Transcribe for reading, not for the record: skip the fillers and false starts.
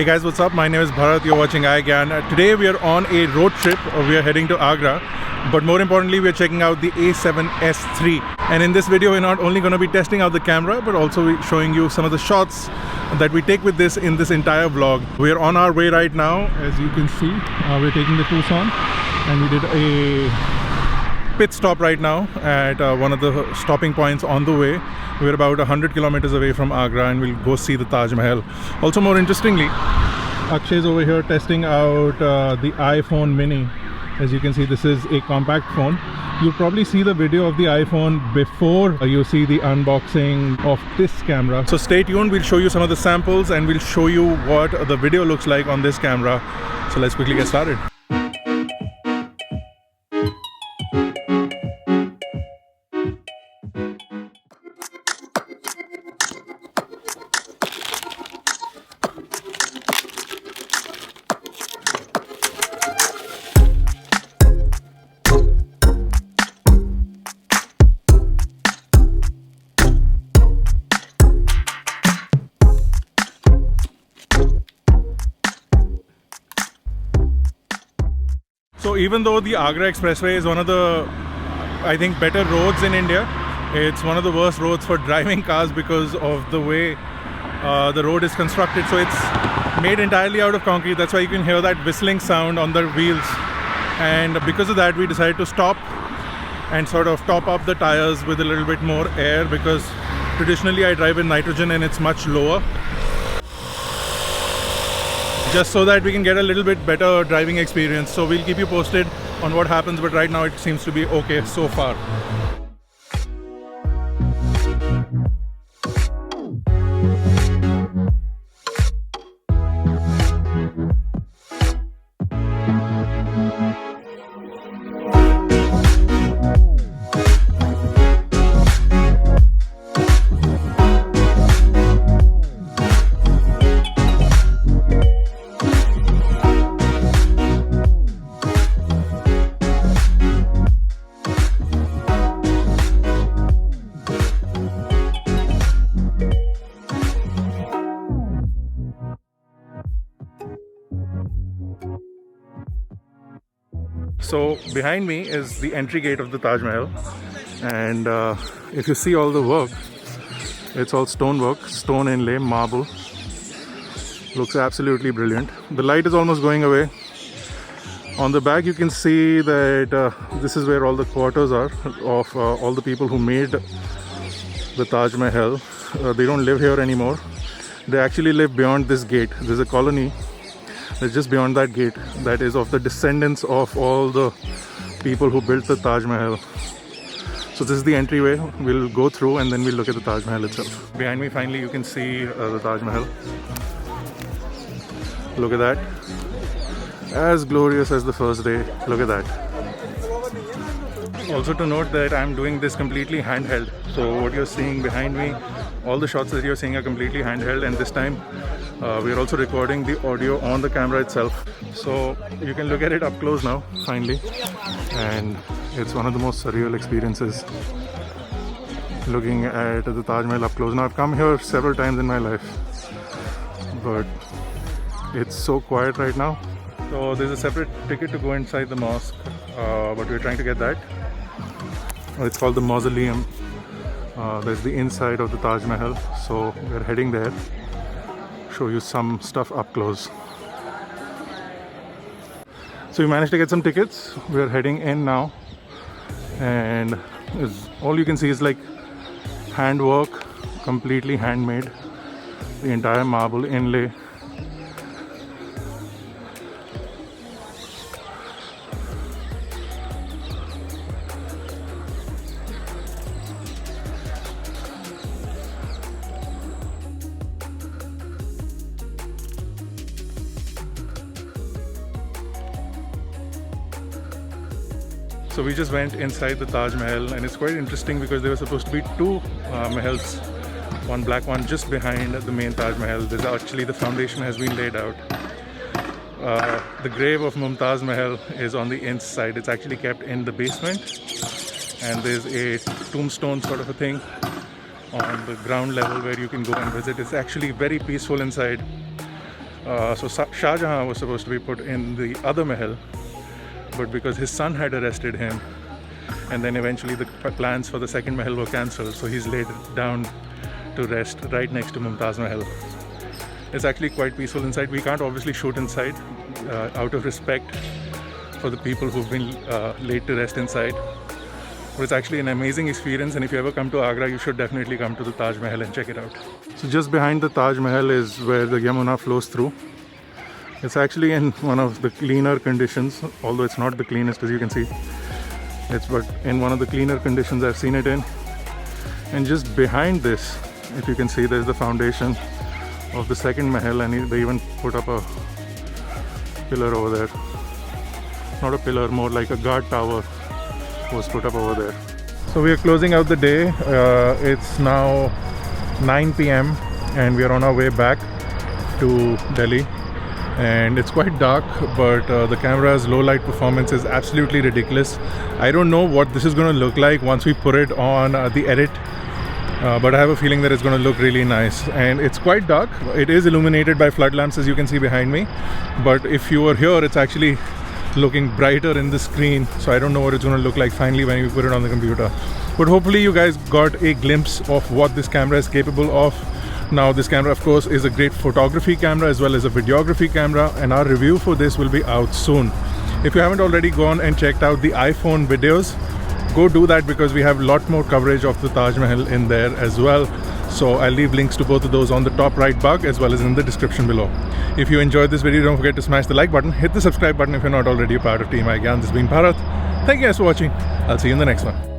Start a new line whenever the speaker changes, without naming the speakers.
Hey guys, what's up? My name is Bharat. You're watching iGyan. Today we are on a road trip. We are heading to Agra, but more importantly, we are checking out the A7S3. And in this video, we're not only going to be testing out the camera, but also showing you some of the shots that we take with this in this entire vlog. We are on our way right now. As you can see, we're taking the Tucson, and we did a pit stop right now at one of the stopping points on the way. We're about 100 kilometers away from Agra, and we'll go see the Taj Mahal. Also, more interestingly, Akshay's over here testing out the iPhone mini. As you can see, this is a compact phone. You'll probably see the video of the iPhone before you see the unboxing of this camera. So stay tuned, we'll show you some of the samples and we'll show you what the video looks like on this camera. So let's quickly get started. So even though the Agra Expressway is one of the, I think, better roads in India, it's one of the worst roads for driving cars because of the way the road is constructed. So it's made entirely out of concrete. That's why you can hear that whistling sound on the wheels. And because of that, we decided to stop and sort of top up the tires with a little bit more air, because traditionally I drive in nitrogen and it's much lower, just so that we can get a little bit better driving experience. So we'll keep you posted on what happens, but right now it seems to be okay so far. So behind me is the entry gate of the Taj Mahal, and if you see all the work, it's all stonework, stone inlay, marble. Looks absolutely brilliant. The light is almost going away. On the back you can see that this is where all the quarters are of all the people who made the Taj Mahal. They don't live here anymore. They actually live beyond this gate. There's a colony that's just beyond that gate that is of the descendants of all the people who built the Taj Mahal. So this is the entryway. We'll go through and then we'll look at the Taj Mahal itself. Behind me finally you can see the Taj Mahal. Look at that. As glorious as the first day. Look at that. Also to note that I'm doing this completely handheld. So what you're seeing behind me, all the shots that you're seeing are completely handheld, and this time we're also recording the audio on the camera itself. So you can look at it up close now, finally. And it's one of the most surreal experiences, looking at the Taj Mahal up close. Now I've come here several times in my life, but it's so quiet right now. So there's a separate ticket to go inside the mosque, but we're trying to get that. It's called the Mausoleum. There's the inside of the Taj Mahal, so we're heading there. Show you some stuff up close. So we managed to get some tickets. We're heading in now, and all you can see is like handwork, completely handmade. The entire marble inlay. So we just went inside the Taj Mahal, and it's quite interesting because there were supposed to be two Mahals, one black one just behind the main Taj Mahal. There's actually, the foundation has been laid out. The grave of Mumtaz Mahal is on the inside. It's actually kept in the basement, and there's a tombstone sort of a thing on the ground level where you can go and visit. It's actually very peaceful inside. So Shah Jahan was supposed to be put in the other Mahal, but because his son had arrested him, and then eventually the plans for the second Mahal were cancelled, so he's laid down to rest right next to Mumtaz Mahal. It's actually quite peaceful inside. We can't obviously shoot inside out of respect for the people who've been laid to rest inside. But it's actually an amazing experience, and if you ever come to Agra, you should definitely come to the Taj Mahal and check it out. So just behind the Taj Mahal is where the Yamuna flows through. It's actually in one of the cleaner conditions, although it's not the cleanest, as you can see. It's but in one of the cleaner conditions I've seen it in. And just behind this, if you can see, there's the foundation of the second Mahal, and they even put up a pillar over there. Not a pillar, more like a guard tower was put up over there. So we are closing out the day. It's now 9 p.m. and we are on our way back to Delhi, and it's quite dark, but the camera's low light performance is absolutely ridiculous. I don't know what this is going to look like once we put it on the edit, but I have a feeling that it's going to look really nice. And it's quite dark. It is illuminated by flood lamps, as you can see behind me, but if you were here, it's actually looking brighter in the screen, so I don't know what it's going to look like finally when you put it on the computer. But hopefully you guys got a glimpse of what this camera is capable of. Now this camera, of course, is a great photography camera as well as a videography camera, and our review for this will be out soon. If you haven't already gone and checked out the iPhone videos, go do that, because we have a lot more coverage of the Taj Mahal in there as well. So I'll leave links to both of those on the top right bar as well as in the description below. If you enjoyed this video, don't forget to smash the like button, hit the subscribe button if you're not already a part of Team iGyan. This has been Bharat. Thank you guys for watching. I'll see you in the next one.